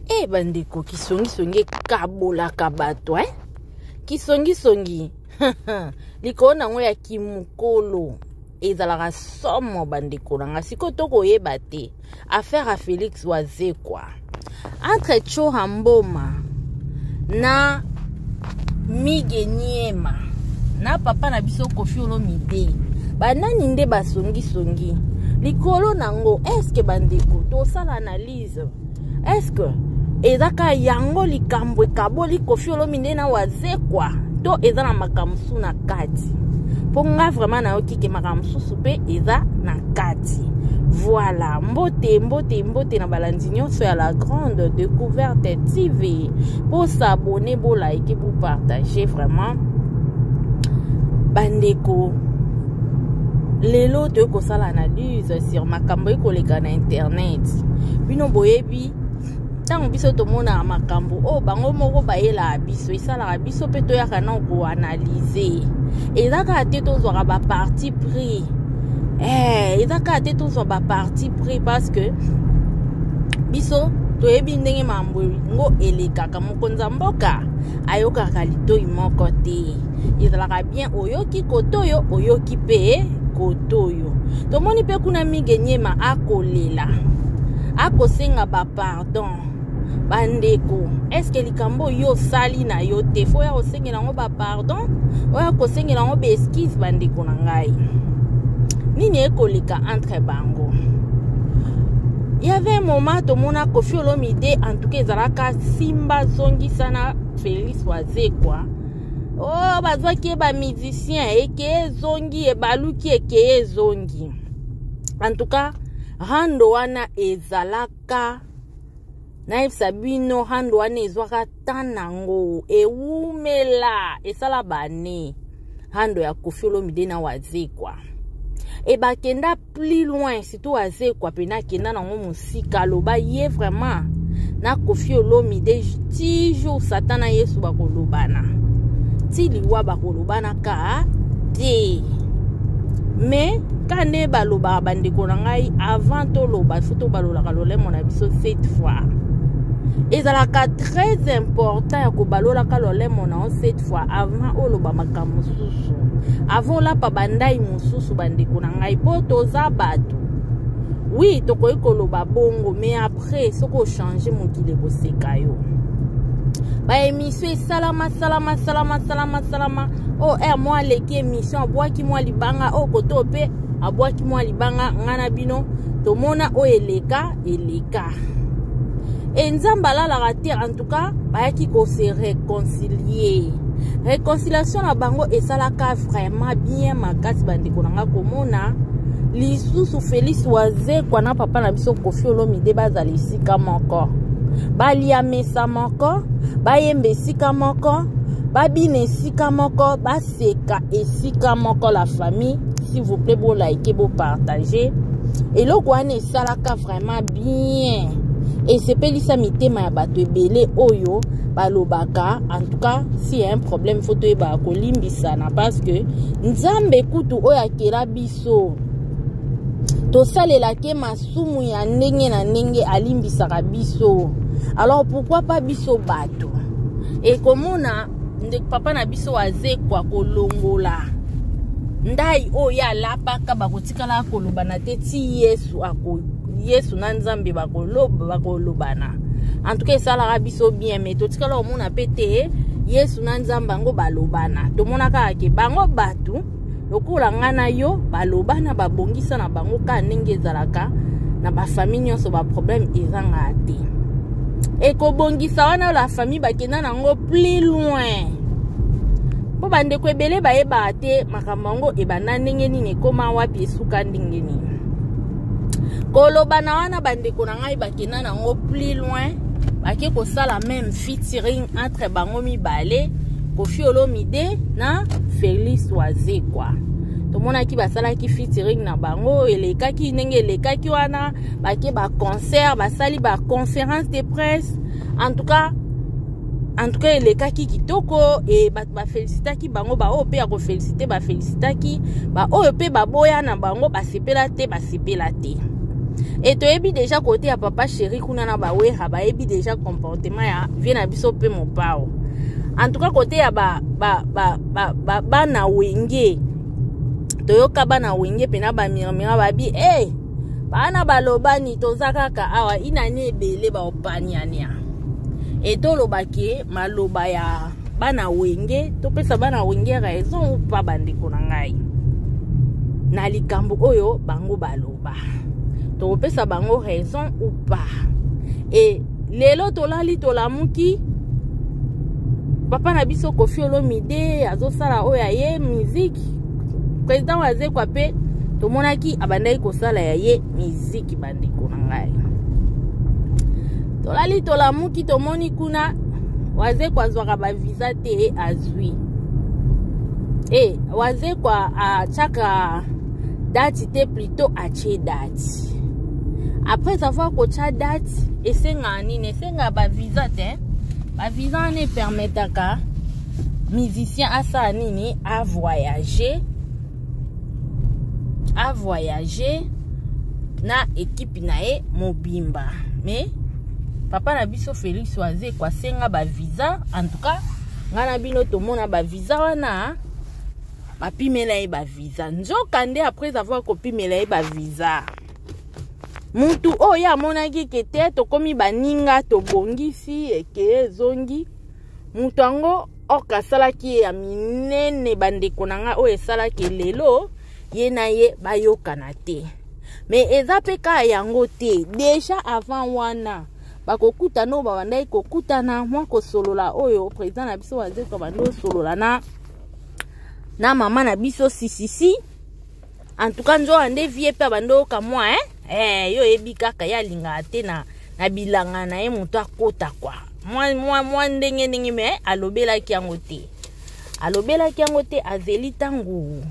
Eh bandeko kisongi kabola kabato kisongi likona ngo ya kimukolo ezalaka somo bandeko nanga siko toko yeba te affaire à Félix Wazekwa entre Tchoha Mboma na Migenyema na papa na biso Koffi Olomide banani nde basongi likolo nango. Est-ce que bandeko to sala analyse, est-ce que ezaka yango likambo kaboli Koffi Olomide na Wazekwa to eza na makamsu na kati ponga vraiment na okike makamsu supe eza na kati. Voilà, mbote na balandi nyonso ya la grande découverte TV pour s'abonner, pour liker, pour partager vraiment bandeko. Lelo te ko sala analyse sur makambo ekoleka na internet bino boyebi tango biso to mona makambo o bango moko bayela biso isala biso pe to yaka na ko analyser ezaka te to zwa ba parti pris ezaka te to zwa ba parti pris parce que biso to yebi ndenge mambo ngo eleka ka mokonza mboka ayoka ka litoi moko te ezalaka bien oyoki kotoyo oyoki pe kotoyo to moni pe kuna Migenyema akolela akosenga ba pardon bandeko. Est-ce que likambo yo sali na yo te fo ya osengela ngo ba pardon o ya kosengela ngo be excuse bandeko na ngai nini ekoleka entre bango? Il y avait un moment to mona Koffi Olomide en tout cas ezalaka simba zongi sana Félix Wazekwa. Oh, bazwa ki ba musicien eke zongi e baluki eke zongi. En tout cas, hando wana ezalaka na Sabino hando wana ezwaka tanango eumela esala bane hando ya Koffi Olomide na Wazekwa. Et bakenda plus loin surtout Wazekwa pena kenda nango musika loba ye vraiment na Koffi Olomide toujours satana Yesu bakolobana tili wa bakolobana ka te mais kane baloba bandeko na ngai avant to loba foto balola kalolemo na biso cette fois ezalaka très important ya ko balola kalolemo na cette fois avant oloba makambo susu avant la pa bandai mususu bandeko na ngai po toza bato. Oui toko ekoloba bongo mais après soko changer mokile boseka yo ba émission salama oh moi leki émission abwaki moi libanga o koto pe abwaki moi libanga ngana bino tomona o eleka enzambala la rater en tout cas bayaki ko se réconcilier. Réconciliation na bango esalaka vraiment bien makasi bandeko nanga komona lisusu Félix Wazekwa na papa na biso Koffi Olomide bazali sika moko balia mesa moko bayembe sika moko babine sika moko baseka esika moko. La famille s'il vous plaît bo liker bo partager et le wana esalaka vraiment bien et c'est pelisa mitema ya bato ebele oyo balobaka. En tout cas si y a un problème photo eba kolimbisana parce que nzambe kutu oyo akela biso to salela ke masumu ya ndenge na ndenge alimbisaka biso. Alors pourquoi pas biso bato et komona nde papa na biso Wazekwa kolongola ndai oya lapaka bakotikala kolobana te ti Yesu na nzambe bakolobana. En tout cas ça la biso bien mais totikala omona pete Yesu na nzambe ngo balobana tomona ka ke bango bato lokola ngana yo balobana babongisa na bango ka ndenge ezalaka na ba famille nyonso ba problème ezanga te et ko bongisa wana la famille bakenda nango plus loin po bandeko ebele bayeba te makambo ngo ebana ndenge nini ekoma wapi esuka ndenge nini kolobana wana bandeko na ngai bakenda nango plus loin bake kosala même featuring entre bango mibale Koffi Olomide na Félix Wazekwa. Tomona ki basala ki featuring na bango elekaki ndenge elekaki wana bake ba concert basali ba conférence de presse. En tout cas elekaki kitoko et ba félicitaki bango ba o pe ya ko féliciter ba félicitaki ba o pe ba boya na bango ba sepela te Et tu es déjà côté à papa chéri kuna na ba weha ba ebi déjà comportement ya vient na biso pe mon pao. En tout cas côté ya ba na wenge. Toyoka ba na wenge pe na ba mira ba bi bana baloba ni tozaka ka awa inani ebele ba opaniania. Et to lobaki maloba ya bana wenge to pesa bana wenge raison ou pas bandeko na ngai. Na likambo oyo bango baloba. To pesa bango raison ou pas. Et lelo tolali tolamuki papa na biso Koffi Olomide azosala oyo ye musique. Président waze kwa pe to monaki abandai kosala ya ye musique bandeko na ngai. Tolali tolamuki to moni kuna waze kwa zwaka ba visa te azwi. Waze kwa chaka date te plutôt ache date. Après avoir kocha date esenga nini esenga ba visa te. Ba visa ne permetaka musicien asa nini à voyager na équipe nae mobimba. Mais papa na biso Félix waze kwa senga ba visa en tout cas ngana bino to mona ba visa wana bapimela e ba visa nzoka nde après avoir kopimela e ba visa mutu oya monaki kete to komi baninga to bongisi eke zongi mutu ango okasalaki ya minene bandeko nanga o esalaki lelo ye na ye bayokana te. Mais eza pe ka yango te déjà avant wana bakokuta no babandai kokutana mwa kosolola oyo président na biso waze ko bando solola na mama na biso sisisi en tout cas nzo ande vie pe bando ka mwa yo ebi kaka ya linga te na bilanga na ye mutu akota kwa mwa ndenge me alobela ki yango te azeli tangu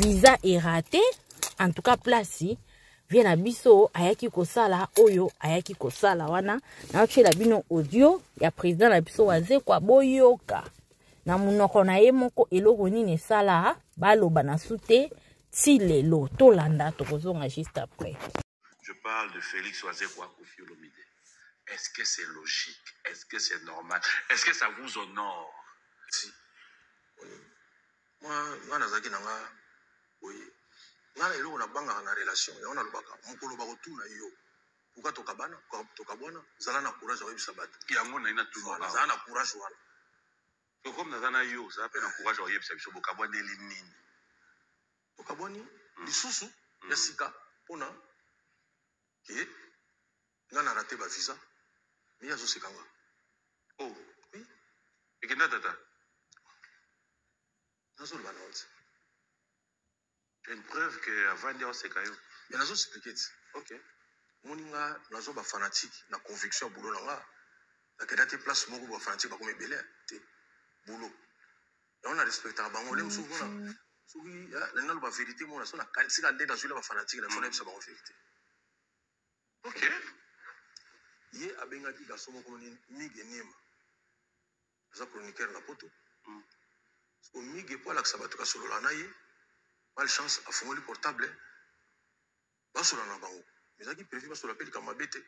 visa erate en tout cas place vient na biso ayaki kosala oyo ayaki kosala wana na chela bino audio ya président na biso waze kwa boyoka na munoko na ye moko eloko nini sala baloba na sute ti lelo tolanda tokozonga juste après. Je parle de Félix Ouazekwa Koffi Olomide. Est-ce que c'est logique? Est-ce que c'est normal? Est-ce que ça vous honore? Si. Moi nazaki nanga oui. Ngana eloko na banga na relation ya ona lobaka mukolo ba kotuna yo puka tokabwana zala na courage wa yebisa bato yango na ina tuna zala na courage wana to comme nazana yo ça pe na courage wa yebisa biso bokabwaneli nini tokabwani lisusu ya sika pona ke ngana raté ba visa mais yazo sekanga oh oui ekenda tata nazo le balance. Une preuve que avant de se caillou. Mais nazo expliquer. OK. Moninga nazo ba fanatique na conviction boulot nga. La kedate place moko ba fanatique ba comme belé te boulot. Et on a respecté bango le souvent na. Soki na ngalo ba vérité mo na so na kansika nde nazo ba fanatique na fona bisa ba vérité. OK. Ye abenga di gaso moko ni mige nema. Za chroniqueur na poto. So mige po la sabato ka solo la na ye. Malchance a fondé le portable basola na bango mais aki prévu basola peli kama bete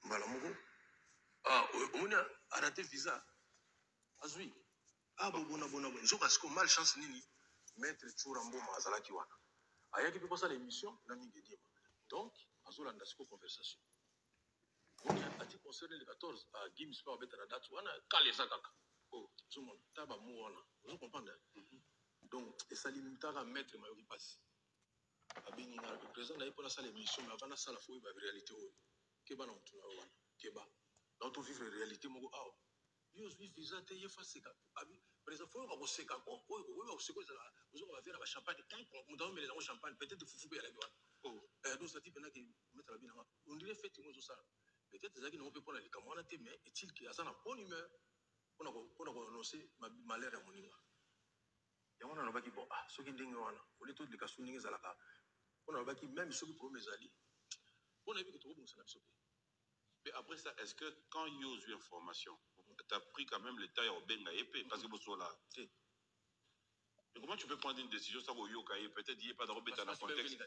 mbala moko on a raté visa azui bona nzoka siko malchance nini maître Tsura Mboma azalaki wana ayaki pe posa l'émission na mingi dima donc azola ndasiko conversation on a ati concerne le 14 à Gims pa beta na date wana kale sakaka zomo taba mu wana vous comprenez. Donc, et ça limite à mettre ma passe. Le président n'a pas la l'émission, mais avant ça, la fois, il va réalité. Keba na mtu na wana. Keba. Dans tout vivre réalité, mon gars. Yo, je vis visa, t'es effacé. Abi, président, faut pas se faire. On se cause là. Vous avez faire la champagne. Tant qu'on doit mettre le champagne, peut-être foufou bien la biwa. Donc ça dit pendant que mettre la bien. On dirait fait tout ça. Peut-être ça qui n'ont pas pour la camona, mais est-il qu'il y a ça na bonne humeur pour annoncer malheur à mon niveau. On a baki bon ceux qui ndenge wana au lieu de kasu ndenge zalaka on a baki même ceux qui promet zali on a vu que tout bon ça n'a pas. Mais après ça est-ce que quand il y a eu information tu as pris quand même le temps au benga épée parce que vous sont là mais comment tu peux prendre une décision ça va yoka peut-être il est pas dans le contexte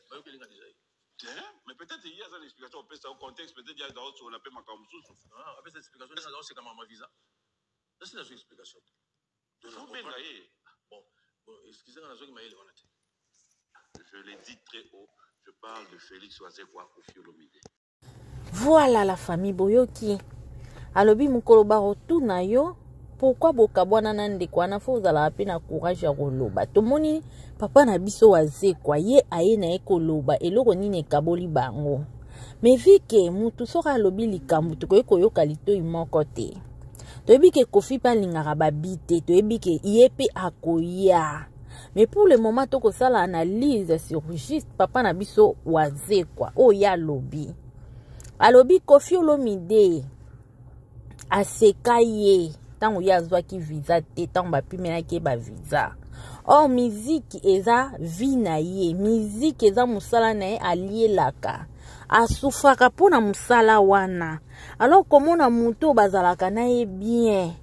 Mais peut-être il y a une explication, on peut ça au contexte, peut-être il y a d'autres sur la paix Makamoussou. Ah, avec cette explication, c'est comme ma visa. Ça, c'est une explication. Bon, excusez-moi, je l'ai dit très haut, je parle de Félix Wazekwa Koffi Olomide. Voilà la famille Boyoki. Alobi mukolo barotu na yo. Pourquoi bokabwana na ndeko wana fo uzala pe na courage ya koloba. Tomoni papa na biso Wazekwa ye aye na ekoloba eloko nini ekaboli bango. Mais vu que mutu soka alobi likambo tokoki koyoka litoi moko te. Toyebi ke Koffi pa lingaka babite, toyebi ke ye pe akoya. Mais pour le moment toko sala analyse sur juste papa na biso Wazekwa oya lobi. Alobi Koffi Olomide aseka ye tango ya zwaki visa te tango bapimenaki ba visa. Or musique eza vie na ye, musique eza musala na ye alielaka. Asufaka pona musala wana. Alors komona muto bazalaka na ye bien.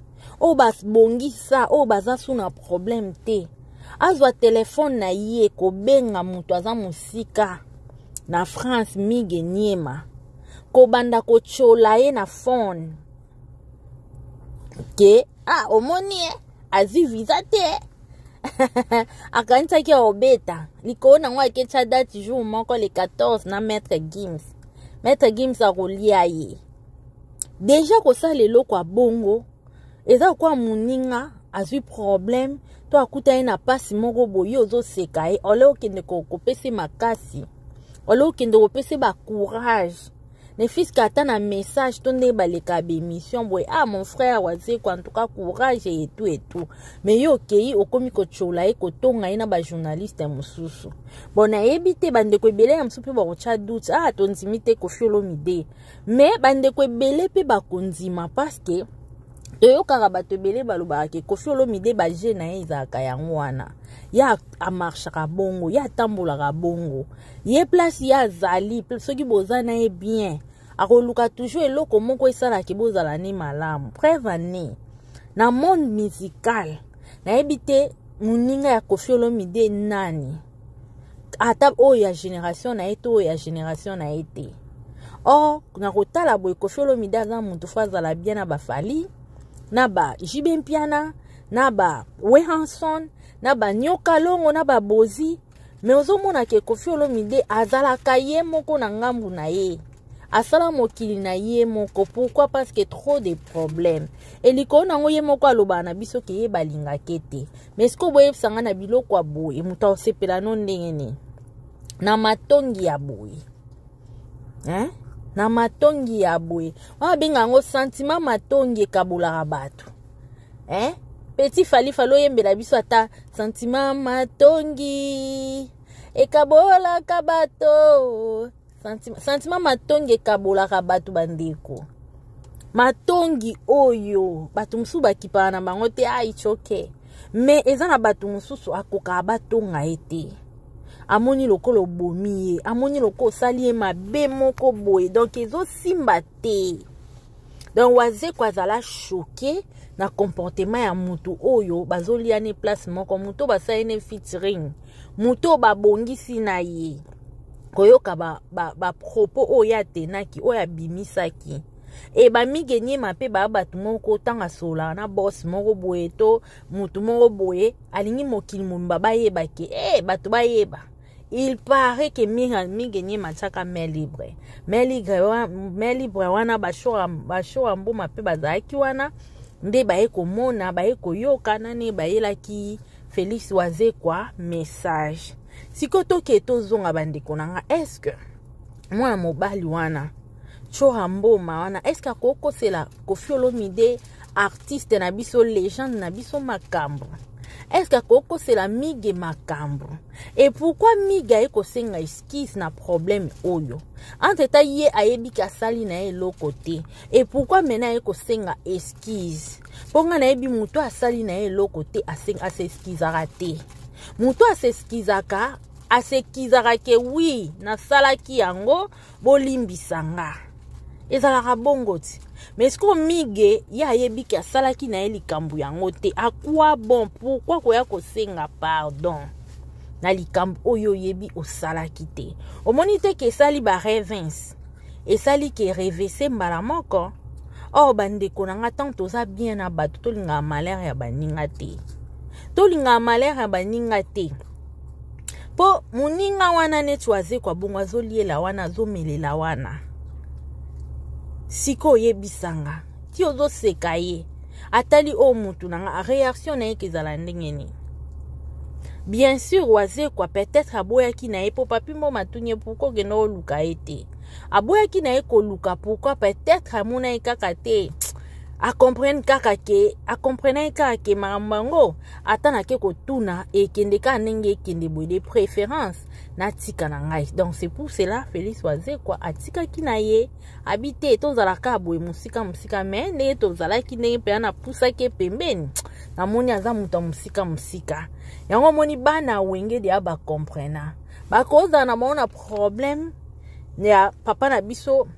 O basbongisa, o bazasu na problème te. Azwa telefone na ye kobenga muto aza musika na France mige niema. Kobanda kochola ye na phone. Ke omoni azi visa te. Akanisa ki obeta. Likona ngwa ke cha date jour moko le 14 na Maître Gims. Maître Gims akolia ye. Déjà ko sa lelo kwa bongo. Eza kwa muninga azwi problème. To akuta ye na pasi moko boye ozo seka ye. Ole okende kopese makasi. Ole okende kopese ba courage. Ne fils qu'attend un message tourné par les câbles émission boy mon frère Wazekwa en tout cas courage et tout mais yo kei okomi ko chola e ko tonga ina ba journaliste mususu bon na ebite bande ko ebele ya mususu ba ko cha doute tonzimite Koffi Olomide mais bande ko ebele pe ba konzima parce que toyokaka bato ebele balobaka ke Koffi Olomide ba je na ye ezalaka yango wana ya amarchaka bongo ya tambolaka bongo ye place ya zali soki boza na ye bien akoluka toujours eloko moko esalaki bozala ne malamu preuve ne na monde musical na ebite muninga ya Koffi Olomide nani ata oyo ya génération na ete oyo ya génération na ete or na kotala boye Koffi Olomide aza mutu fo azala bien na bafali na ba Jibe Mpiana na ba Wehanson na ba Nyokalongo na ba Bozi mais ozomona ke Koffi Olomide azalaka ye moko na ngambu na ye asala mokili na ye moko pourquoi parce que trop de problèmes et likona ngo ye moko aloba na biso ke ye balinga kete mais sko boye sanga na biloko a boye muta osepela no ndenge ni na matongi ya boye na matongi ya boye wa benga ngo sentiment matongi kabula bato petit falo yembela biso ata sentiment matongi ekabola kabato sentiment matongi ekabola kabato bandeko matongi oyo bato mususu bakipana na bango te it's okay mais eza na bato mususu akoka batonga ete amoni lokolo bomi ye amoni lokolo sali ye mabe moko boye donc ezo simba te donc Wazekwa azala choqué na comportement ya mutu oyo bazolia ne place moko mutu basali ne featuring mutu babongisi na ye koyoka ba propos oyo atenaki oyo abimisaki e bamige niema pe bato moko tanga sola na boss moko boye to mutu moko boye alingi mokili momba bayeba ke bato bayeba. Il paraît que mige niema chaka main libre wana bashora mboma pe bazalaki wana nde baye komona baye koyoka nani bayelaki Félix Wazekwa message sikoto ke tozonga bandeko nanga est-ce que mwana mobali wana chora mboma wana est-ce que akokosela Koffi Olomide artiste na biso légende na biso makambo est-ce que akokosela mige makambo et pourquoi miga ekosenga excuse na problème oyo entre ta ye ayebi kasali na eloko te et pourquoi mena ekosenga excuse ponga na yebi muto asali na eloko te aseskizaka te muto asekizaka ke oui nasalaki yango bolimbisanga ezalaka bongo ti mais sko mige ya ayebi ke asalaki na ye likambo yango te akwa bon pourquoi koya kosenga pardon na likambo oyo yebi osalaki te. Omoni te ke esali ba revens esali ke revese mbala moko. Or bandeko na nga tant toza bien na bato tolinga malheur ya baninga te. Tolinga malheur ya baninga te. Po muninga wana neti waze kwa bongo azoliela wana azomelela wana. Siko yebisanga. Ti ozoseka ye. Atali o mutu na nga réaction na ye kezala ndenge ni. Bien sûr waze kwa peut-être aboyaki na ye po papi mo matunye pourquoi ke no luka ete. Aboyaki na ye ko luka pourquoi peut-être amona ye kaka te. A comprendre kaka ke marambango atana ke ko tuna e kende ka ndenge kende boy de préférence na tika na ngai. Donc c'est pour cela Félix waze kwa atika ki na ye habité tozala ka boy musika mais ne tozala ki ndenge pe na pusa ke pembeni na moni aza muta musika yango moni bana wenge dia ba comprendre ba koza na mona problème ya papa na biso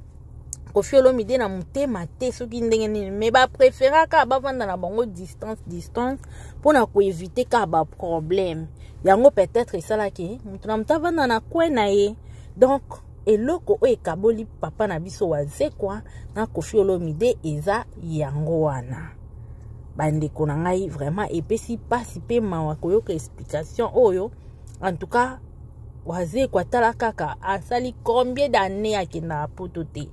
Koffi Olomide na mutema te soki ndenge nini mais ba préféra ka ba vanda na bango distance pour na ko éviter ka ba problème yango peut-être sala ki mutu na muta vanda na kwena ye. Donc eloko o ekaboli papa na biso waze kwa na Koffi Olomide eza yango wana. Bandeko na ngai vraiment epesi pasi pe mawa koyoka explication oyo. En tout cas waze kwa tala kaka asali combien d'années akenda poto te.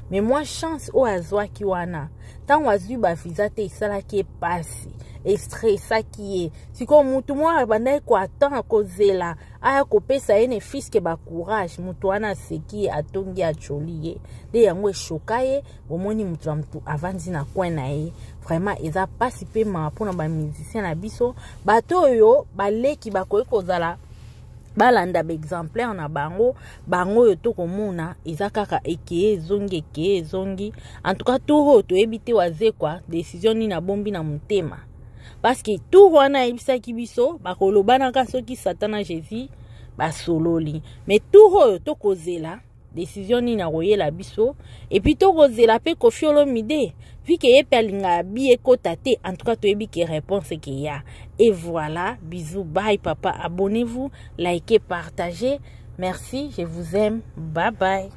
Mais moi chance o azwaki wana tant wazui ba visa te esalaki pasi e stressaki ye. Siko mutu mwa bandai kwa attend kozela aya kopesa ene fiske ba courage mutu wana seki atongi acholi ye de yango eshoka ye. Omoni mutu na mutu avandi na coin na ye vraiment eza pasi pe ma pona ba musicien na biso bato oyo baleki bakoyi kozala balanda exemplaire na bango yo to komona eza kaka eke zongi. En tout cas tout to ebite waze kwa décision ni na bombi na mutema parce que tout wana ebisaki biso bakoloba ka soki Satana Jésus basololi mais tout to kozela décision ni na royela biso et puis to kozela pe Koffi Olomide vu que ye pelinga bi ekota te. En tout cas to ebi ke réponse ke ya. Et voilà, bisous, bye papa, abonnez-vous, likez, partagez. Merci, je vous aime, bye bye.